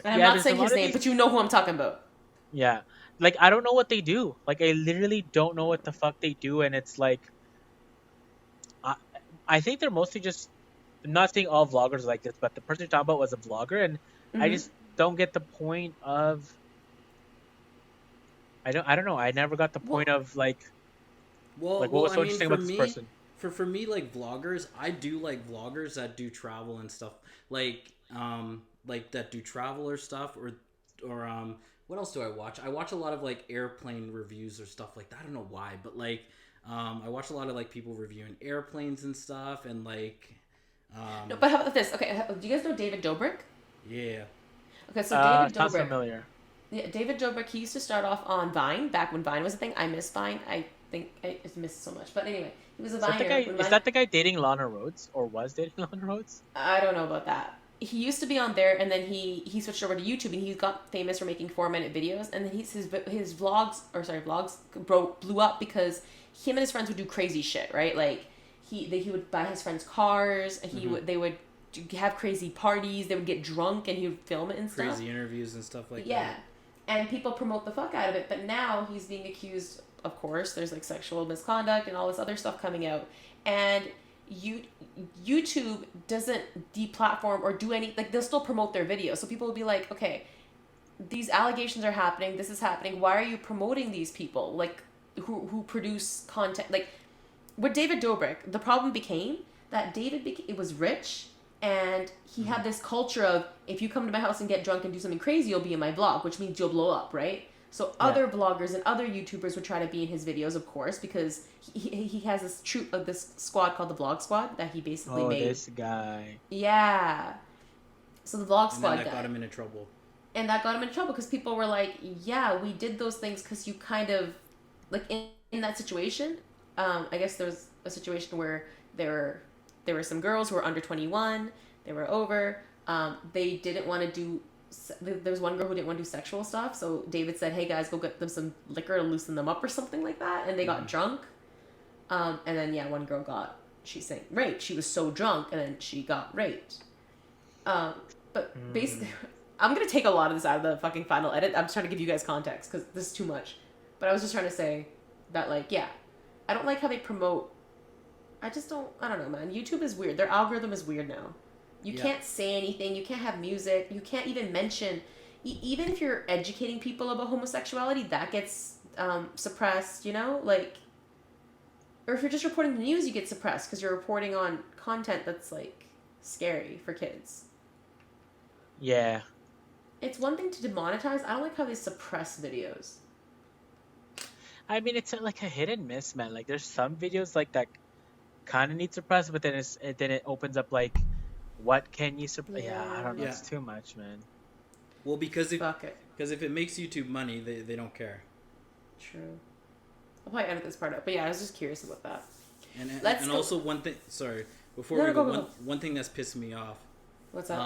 And I'm not saying his name, but you know who I'm talking about.
Yeah. Like, I don't know what they do. Like, I literally don't know what the fuck they do, and it's like... I think they're mostly just... Not saying all vloggers are like this, but the person you're talking about was a vlogger, and I just don't get the point of... I don't know. I never got the point of, like...
Well,
what was so interesting about this person?
for me, like vloggers, I do like vloggers that do travel and stuff, like that do travel or stuff, or what else do I watch? I watch a lot of like airplane reviews or stuff like that. I don't know why, but like I watch a lot of like people reviewing airplanes and stuff, and like
No, but how about this? Okay, do you guys know David Dobrik?
yeah.
Okay, so David
Sounds
Dobrik.
familiar.
Yeah, David Dobrik. He used to start off on Vine back when Vine was a thing. I miss Vine. I think I just miss it so much. But anyway, he was a Viner.
Is that the guy dating Lana Rhodes, or was dating Lana Rhodes?
I don't know about that. He used to be on there, and then he switched over to YouTube, and he got famous for making 4-minute videos. And then his vlogs blew up because him and his friends would do crazy shit, right? Like he would buy his friends cars. They would have crazy parties. They would get drunk, and he would film it and stuff.
Crazy interviews and stuff like that.
Yeah, and people promote the fuck out of it. But now he's being accused. Of course, there's like sexual misconduct and all this other stuff coming out, and YouTube doesn't deplatform or do any, like, they'll still promote their videos. So people will be like, okay, these allegations are happening, this is happening, why are you promoting these people, like, who produce content? Like, with David Dobrik, the problem became that it was rich, and he had this culture of, if you come to my house and get drunk and do something crazy, you'll be in my vlog, which means you'll blow up, right? So other bloggers and other YouTubers would try to be in his videos, of course, because he has this squad called the Vlog Squad that he basically made.
Oh, this guy.
Yeah. So the Vlog Squad
And that got him into trouble.
And that got him into trouble because people were like, yeah, we did those things because you kind of, like, in that situation, I guess there was a situation where there were some girls who were under 21, they were over, they didn't want to do, there was one girl who didn't want to do sexual stuff, so David said, hey guys, go get them some liquor to loosen them up or something like that, and they got drunk, and then one girl got, she's saying, raped. She was so drunk, and then she got raped. But basically, I'm gonna take a lot of this out of the fucking final edit. I'm just trying to give you guys context, because this is too much. But I was just trying to say that, like, yeah, I don't like how they promote, I don't know, man. YouTube is weird. Their algorithm is weird now. You can't say anything. You can't have music. You can't even mention... even if you're educating people about homosexuality, that gets suppressed, you know? Like... Or if you're just reporting the news, you get suppressed because you're reporting on content that's, like, scary for kids.
Yeah.
It's one thing to demonetize. I don't like how they suppress videos.
I mean, it's like a hit and miss, man. Like, there's some videos like that kind of need suppressed, but then it opens up, like... What can you suppress? Yeah, I don't know. It's too much, man.
Well, because if it makes YouTube money, they don't care.
True. I'll probably edit this part out. But yeah, I was just curious about that.
And also one thing. Sorry, before we go. One thing that's pissing me off.
What's that?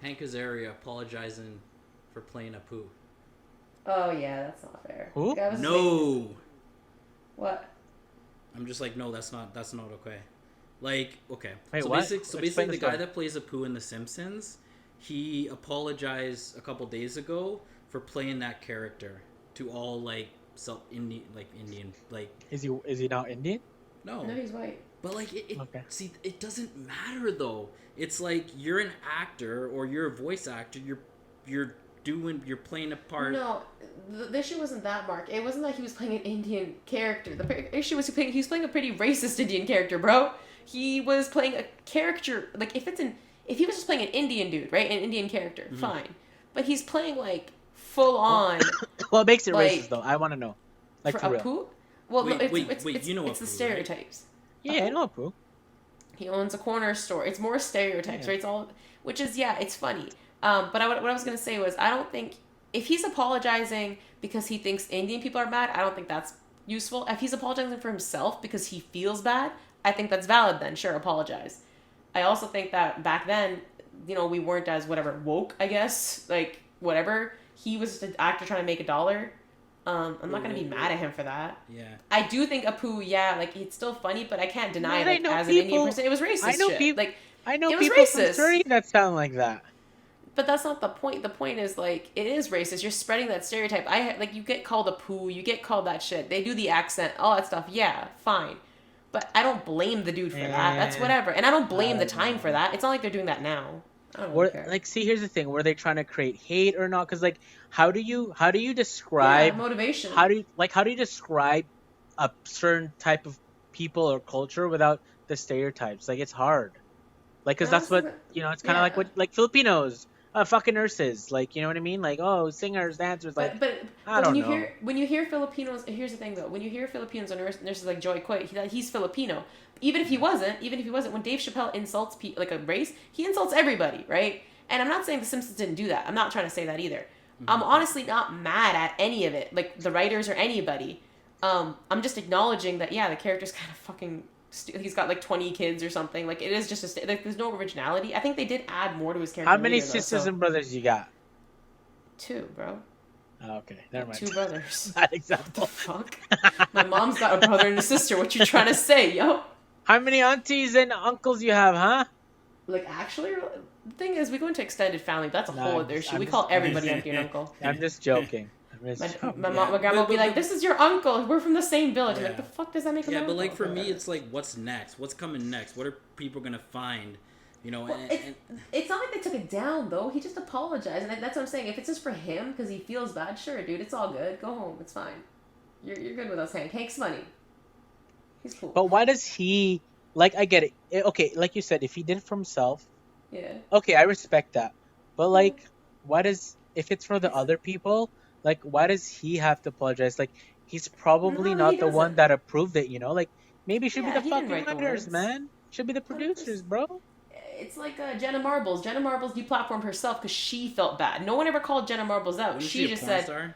Hank Azaria apologizing for playing a poo.
Oh yeah, that's not fair.
Who?
No.
What?
I'm just like, no, that's not okay. Like, okay.
Wait,
so
what?
basically the guy that plays Apu in The Simpsons, he apologized a couple days ago for playing that character to all, like, Indian, like...
Is he not Indian?
No, he's white.
But, like, see, it doesn't matter, though. It's like, you're an actor, or you're a voice actor, you're playing a part.
No, the issue wasn't that, Mark. It wasn't that he was playing an Indian character. The issue was he was playing a pretty racist Indian character, bro. He was playing a character, like, if he was just playing an Indian dude, right? An Indian character, fine. But he's playing, like, full on.
What makes it racist, though? I want to know. Like, for real.
Apu? Well,
wait, you know
it's the
Apu,
stereotypes.
Right? Yeah, I know Apu.
He owns a corner store. It's more stereotypes, right? It's all, which is, it's funny. But what I was going to say was, I don't think, if he's apologizing because he thinks Indian people are bad, I don't think that's useful. If he's apologizing for himself because he feels bad, I think that's valid then. Sure, apologize. I also think that back then, we weren't as, woke, I guess. Like, whatever. He was just an actor trying to make $1. I'm not going to be mad at him for that.
Yeah.
I do think Apu, it's still funny, but I can't deny it, as an Indian person. It was racist
I know
shit.
People,
like,
I know
it was
people
racist.
from Surrey that sound like that.
But that's not the point. The point is, like, it is racist. You're spreading that stereotype. You get called a poo, you get called that shit. They do the accent, all that stuff. Yeah, fine. But I don't blame the dude for that. That's whatever. And I don't blame the time for that. It's not like they're doing that now. I don't really care.
Like, see, here's the thing. Were they trying to create hate or not? Because, like, how do you describe...
motivation.
How do you describe a certain type of people or culture without the stereotypes. Like it's hard. Like, cause
No,
that's
it's
what
not-
it's kind of like
yeah.
what like Filipinos, fucking nurses. Like, you know what I mean? Like, oh, singers, dancers. Like,
But
I don't
when you
know.
hear Filipinos, here's the thing though. When you hear Filipinos or nurses like Joy Coy, he's Filipino. Even if he wasn't, when Dave Chappelle insults like a race, he insults everybody, right? And I'm not saying The Simpsons didn't do that. I'm not trying to say that either. I'm honestly not mad at any of it, like the writers or anybody. I'm just acknowledging that the character's kind of fucking. He's got like 20 kids or something. Like it is just like there's no originality. I think they did add more to his character.
How many
later,
sisters
though,
and brothers you got?
2, bro.
Oh, okay, never mind.
2 brothers.
That example.
Fuck. My mom's got a brother and a sister. What you trying to say, yo?
How many aunties and uncles you have, huh?
Like actually, the thing is, we go into extended family. That's a
Nah,
whole
I'm
other
just-
issue.
I'm
We
just-
call everybody auntie and uncle.
I'm just joking.
My
joking.
mom, my grandma will be like, "This is your uncle. We're from the same village." I'm like, "The fuck does that make?"
Yeah,
an
but like
uncle?
for me, it's like, what's next? What's coming next? What are people gonna find? You know,
Well, it's not like they took it down though. He just apologized, and that's what I'm saying. If it's just for him because he feels bad, sure, dude, it's all good. Go home. It's fine. You're good with us, Hank. Hank's money. He's cool.
But why does he like? I get it. Okay, like you said, if he did it for himself,
Yeah.
okay, I respect that. But like, why does if it's for the other people? Like, why does he have to apologize? Like, he's probably
No,
not
he
the one
doesn't.
that approved it, you know? Like, maybe it should
Yeah,
be the
he didn't
fucking
write the
writers,
words.
man. Should be the
100%.
producers, bro.
It's like Jenna Marbles. Jenna Marbles deplatformed herself because she felt bad. No one ever called Jenna Marbles out.
Wasn't
She
a
just
porn
said,
star?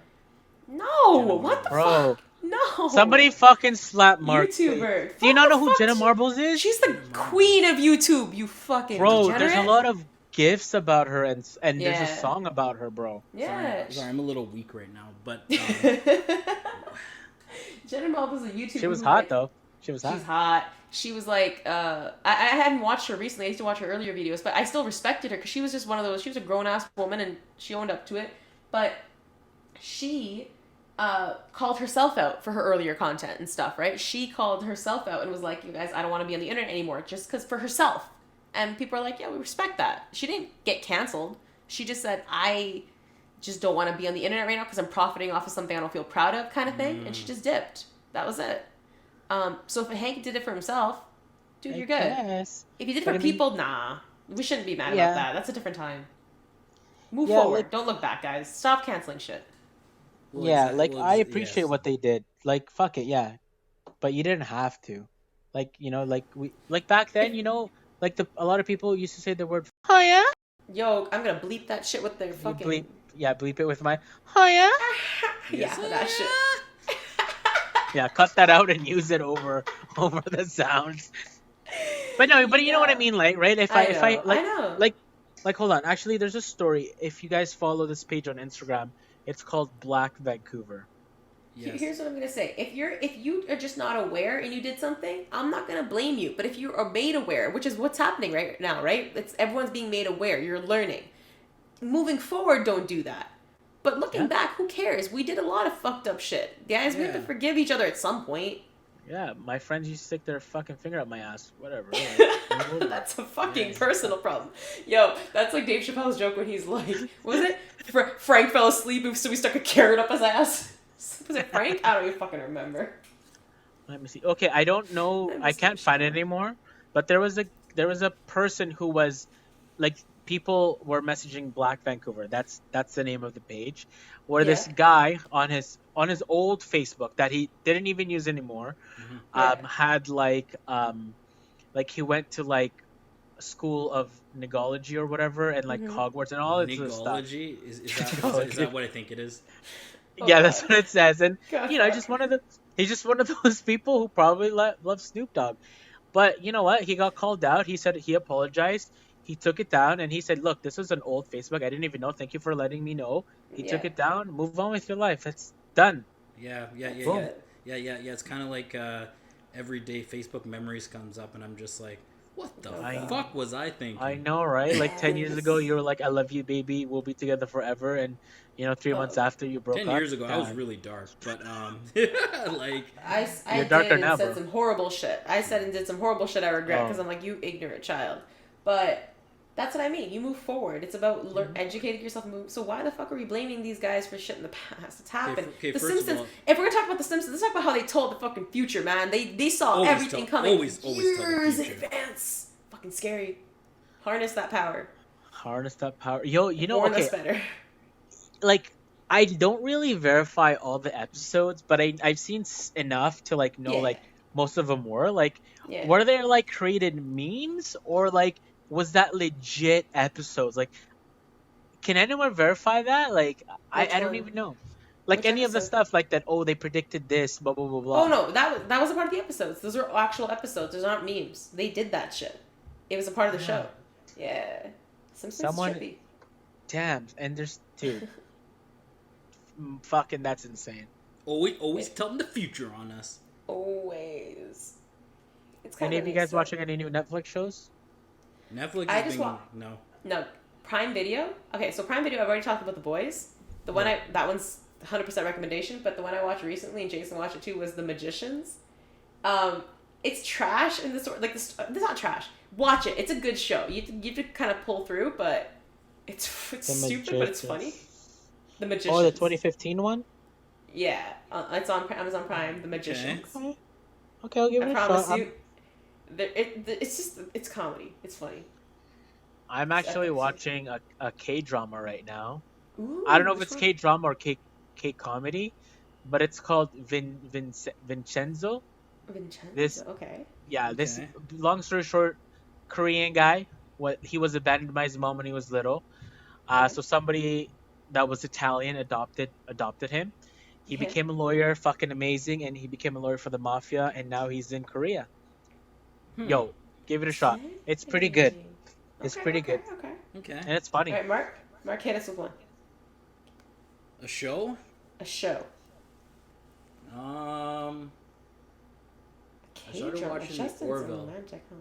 "No,
Jenna
what the
Bro.
fuck? No."
Somebody fucking slap Mark.
YouTuber.
Do you not know who
Fuck
Jenna
she-
Marbles is?
She's the queen of YouTube. You fucking
Bro,
degenerate.
there's a lot of gifs about her and there's
Yeah.
a song about her, bro.
Yeah.
Sorry, I'm a little weak right now, but
Jenna Marbles is a YouTuber.
She was
who,
hot
like,
though. She was hot.
She's hot. She was like, I hadn't watched her recently. I used to watch her earlier videos, but I still respected her because she was just one of those. She was a grown ass woman and she owned up to it. But she called herself out for her earlier content and stuff, right? She called herself out and was like, "You guys, I don't want to be on the internet anymore," just because for herself. And people are like, "Yeah, we respect that." She didn't get canceled. She just said, "I just don't want to be on the internet right now because I'm profiting off of something I don't feel proud of," kind of thing. And she just dipped. That was it. So if Hank did it for himself, dude, you're good.
Yes.
If you did it
But
for
I mean-
people, nah. We shouldn't be mad
Yeah.
about that. That's a different time. Move
Yeah,
forward.
like-
Don't look back, guys. Stop canceling shit.
Well,
Yeah,
exact-
like
well,
I
ex-
appreciate
yes.
what they did. Like fuck it, yeah. But you didn't have to. Like, like back then, like a lot of people used to say the word oh yeah?
Yo, I'm gonna bleep that shit with their fucking...
bleep it with my oh yeah?
yeah, that shit.
Yeah, cut that out and use it over the sounds. But no, but you know what I mean, like, right? If I
know.
like hold on. Actually, there's a story. If you guys follow this page on Instagram, it's called Black Vancouver.
Yes.
Here's what I'm gonna say. If you are just not aware and you did something, I'm not gonna blame you. But if you are made aware, which is what's happening right now, right? It's everyone's being made aware. You're learning. Moving forward, don't do that. But looking back, who cares? We did a lot of fucked up shit, guys. We have to
Yeah.
forgive each other at some point.
Yeah, my friends used to stick their fucking finger up my ass. Whatever.
That's a fucking personal problem. Yo, that's like Dave Chappelle's joke when he's like, what was it? Frank fell asleep, so we stuck a carrot up his ass. Was it Frank? I don't even fucking remember.
Let me see. Okay, I don't know. I can't find it anymore. But there was a person who was like people were messaging Black Vancouver. That's the name of the page. Where this guy on his old Facebook that he didn't even use anymore, had like he went to like a school of negology or whatever and like Hogwarts and all that sort of stuff.
Negology? Is that what I think it is?
Yeah, that's what it says. And
God,
he's just one of those people who probably love Snoop Dogg. But you know what? He got called out. He said he apologized. He took it down and he said, "Look, this was an old Facebook. I didn't even know. Thank you for letting me know." He took it down. Move on with your life. It's done.
Yeah. It's kind of like everyday Facebook memories comes up, and I'm just like, what the fuck was I thinking?
I know, right? Like 10 years ago, you were like, "I love you, baby. We'll be together forever." And 3 months after you broke up.
10 years ago, I was really dark, but like
I
You're
did
darker
and
now,
said
bro.
some horrible shit. I said and did some horrible shit I regret because I'm like, you ignorant child. But That's what I mean. You move forward. It's about educating yourself. So why the fuck are we blaming these guys for shit in the past? It's happened.
Okay,
the
first
Simpsons.
of all,
If we're gonna talk about the Simpsons, let's talk about how they told the fucking future, man. They saw everything coming
always tell the
years in
future.
advance. Fucking scary. Harness that power.
Harness that power. Yo, you know,
Warn
okay,
us better.
like I don't really verify all the episodes, but I've seen enough to like know
Yeah.
like most of them were like,
Yeah.
were they like created memes or like was that legit episodes? Like, can anyone verify that? Like, I
Which
don't
one?
even know. Like
Which
any of the
episode?
stuff like that. Oh, they predicted this. Blah blah blah blah.
Oh no, that was a part of the episodes. Those are actual episodes. Those aren't memes. They did that shit. It was a part of the show. Yeah. Simpsons
Someone-
trippy.
Damn, and there's dude. Fucking, that's insane.
Always telling the future on us.
Always. It's kind
Any
of
of you guys watching any new Netflix shows?
Netflix
I
is
just
being
wa-
no.
No, Prime Video. Okay, so Prime Video. I've already talked about The Boys. The one that one's 100% recommendation. But the one I watched recently, and Jason watched it too, was The Magicians. It's trash in the sort like this. It's not trash. Watch it. It's a good show. You have to kind of pull through, but it's stupid, but it's funny. The Magicians.
Oh, the 2015 one?
Yeah, it's on Amazon Prime. The Magicians.
Okay, I'll give it
I
a
promise
shot.
you. It's comedy. It's funny.
I'm actually
episode.
watching a K drama right now.
Ooh,
I don't know if
which
it's
one?
K drama or K comedy, but it's called Vincenzo.
Vincenzo.
this-
Okay.
Yeah, this
Okay.
long story short, Korean guy. He was abandoned by his mom when he was little.
Okay.
So somebody that was Italian adopted him. He
Yeah.
became a lawyer, fucking amazing, and he became a lawyer for the mafia, and now he's in Korea. Yo, give it a shot. It's pretty good, It's pretty good.
Okay.
Okay.
and it's funny.
All right, Mark, hit us with one.
A show?
A show.
I started
K-drama.
watching
Justin's
the Orville.
romantic, huh?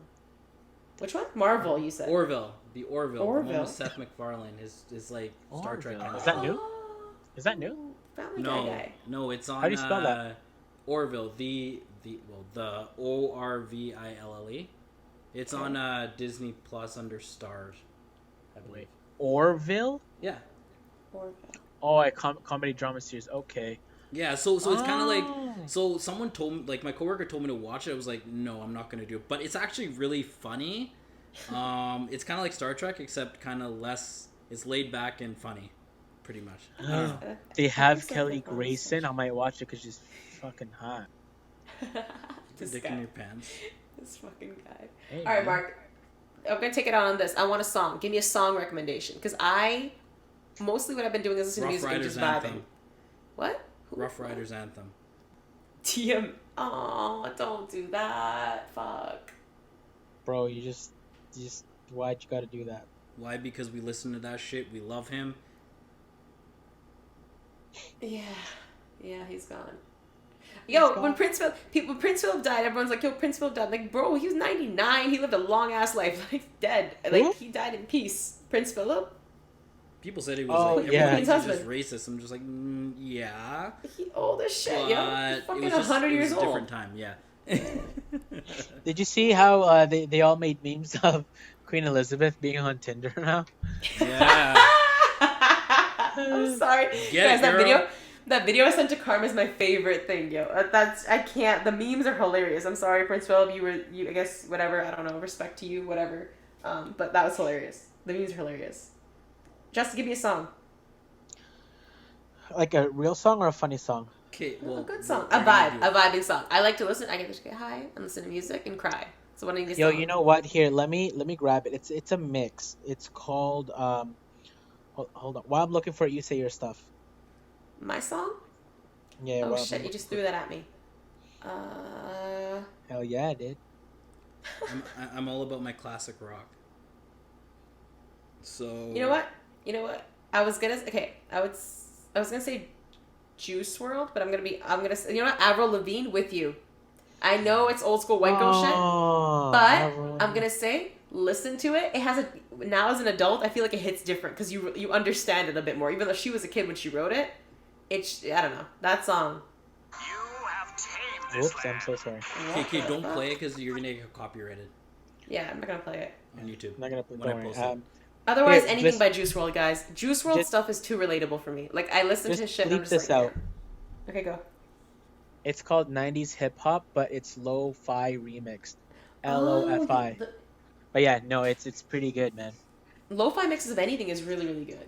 Which one? Marvel, you said.
Orville. The Orville. The one
Orville?
with Seth MacFarlane. His like Star Trek
Orville.
kind of
Is that
stuff.
new?
Oh,
Is that new?
Family
No,
Guy.
no, it's on
How do you spell that?
Orville. The ORVILLE. It's
Okay.
on Disney Plus under Stars. I believe.
Wait, Orville?
Yeah.
Orville.
Oh, a comedy drama series. Okay.
Yeah, so it's kind of like
Oh.
so someone told me, like my coworker told me to watch it. I was like, no, I'm not gonna do it. But it's actually really funny. It's kind of like Star Trek, except kind of less. It's laid back and funny, pretty much. I don't know.
They have
Sounds
Kelly
like fun
Grayson. I
stuff.
might watch it because she's fucking hot.
This
Dick in
guy.
your pants.
This fucking guy.
Hey,
All right,
man.
Mark. I'm gonna take it out on this. I want a song. Give me a song recommendation, because mostly what I've been doing is listening to
Rough
music and
Riders
just vibing.
Anthem.
What? Who?
Rough Riders Anthem.
TM. Oh, don't do that. Fuck.
Bro, you just why'd you gotta do that?
Why? Because we listen to that shit. We love him.
Yeah, he's gone. Yo, when Prince Philip died, everyone's like, "Yo, Prince Philip died." I'm like, bro, he was 99. He lived a long ass life. Like, dead. Like,
Who?
he died in peace. Prince Philip.
People said he was
Oh,
like
yeah.
everyone thinks he's
His
just racist. I'm just like, yeah.
He old as shit.
But
Yo, he's fucking
it was just
100
it
years
was a
old.
different time. Yeah.
Did you see how they all made memes of Queen Elizabeth being on Tinder now?
Yeah.
I'm sorry,
Get
guys.
it,
That
girl.
video I sent to Karma is my favorite thing, yo. I can't. The memes are hilarious. I'm sorry, Prince Philip. You I guess whatever. I don't know. Respect to you, whatever. But that was hilarious. The memes are hilarious. Just give me a song.
Like a real song or a funny song?
Okay, well,
A good song.
what
A
are you
vibe.
gonna
A vibing song. I like to listen. I get to just get high and listen to music and cry. So what do you need?
Yo, you know what? Here, let me grab it. It's a mix. It's called hold on. While I'm looking for it, you say your stuff.
My song?
Yeah.
Oh
while
shit!
I'm
You just
looking
threw that at me.
for- Hell yeah, I did.
I'm all about my classic rock. So
You know what? I was gonna say Juice World, but I'm gonna say, you know what? Avril Lavigne with you. I know it's old school white girl shit,
Oh,
but
Avril.
I'm gonna say listen to it. It has now as an adult, I feel like it hits different because you understand it a bit more. Even though she was a kid when she wrote it, I don't know that song.
Oops, I'm so sorry.
Okay, don't play it because you're gonna get copyrighted.
Yeah, I'm not gonna play it.
on YouTube.
I'm not gonna play.
When I
Don't
post
worry.
it.
Otherwise,
Here,
anything
listen-
by Juice WRLD, guys. Juice WRLD
Just-
stuff is too relatable for me. Like, I listen to
just
his shit and I'm
bleep
just
this
like,
out.
yeah. Okay, go.
It's called 90s hip hop, but it's lo-fi remixed. Lo-fi.
The
But yeah, no, it's pretty good, man.
lo-fi mixes of anything is really, really good.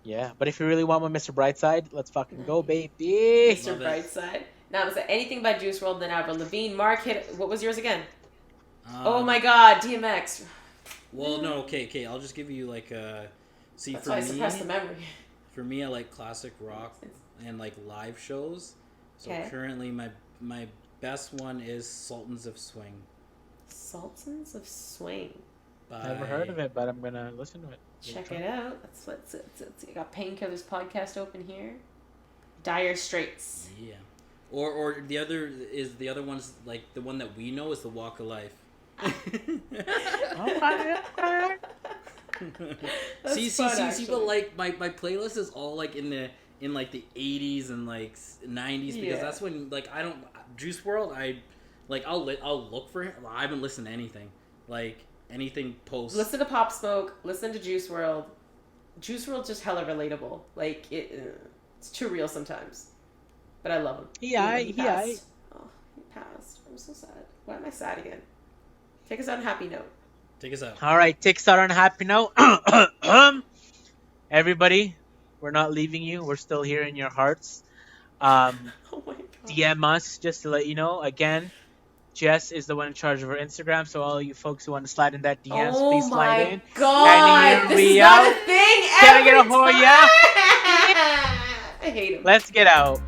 Yeah, but if you really want one, Mr. Brightside, let's fucking go,
Nice.
baby.
Mr.
Love it.
Brightside. Now, was it anything by Juice WRLD, then Avril Lavigne, Mark hit. What was yours again? Oh my God, DMX.
Well, no, okay. I'll just give you like a. See,
That's
for
why I
me,
suppressed the memory.
for me, I like classic rock and like live shows. So
Okay.
currently, my best one is Sultans of Swing.
Sultans of Swing.
Never heard of it, but I'm gonna listen to it.
Check it out. Let's I got Painkillers podcast open here. Dire Straits.
Yeah. Or the other one's like the one that we know is the Walk of Life.
That's
see,
fun,
but
actually.
like my playlist is all like in like the 80s and like 90s because
Yeah.
that's when like I don't Juice WRLD I'll look for him. I haven't listened to anything like anything post.
Listen to Pop Smoke. Listen to Juice WRLD. Juice WRLD's just hella relatable. Like it's too real sometimes, but I love him.
He
passed.
aight.
Oh, he passed. I'm so sad. Why am I sad again? Take us on a happy note.
Take us out.
All right, take us out on a happy note. Everybody, we're not leaving you. We're still here in your hearts.
Oh my God.
DM us just to let you know. Again, Jess is the one in charge of our Instagram, so all you folks who want to slide in that DMs,
Oh
please slide
my
in.
God!
And here
This
we
is not
out.
a thing.
Can I get a
every
whore,
time.
yeah?
I hate him.
Let's get out.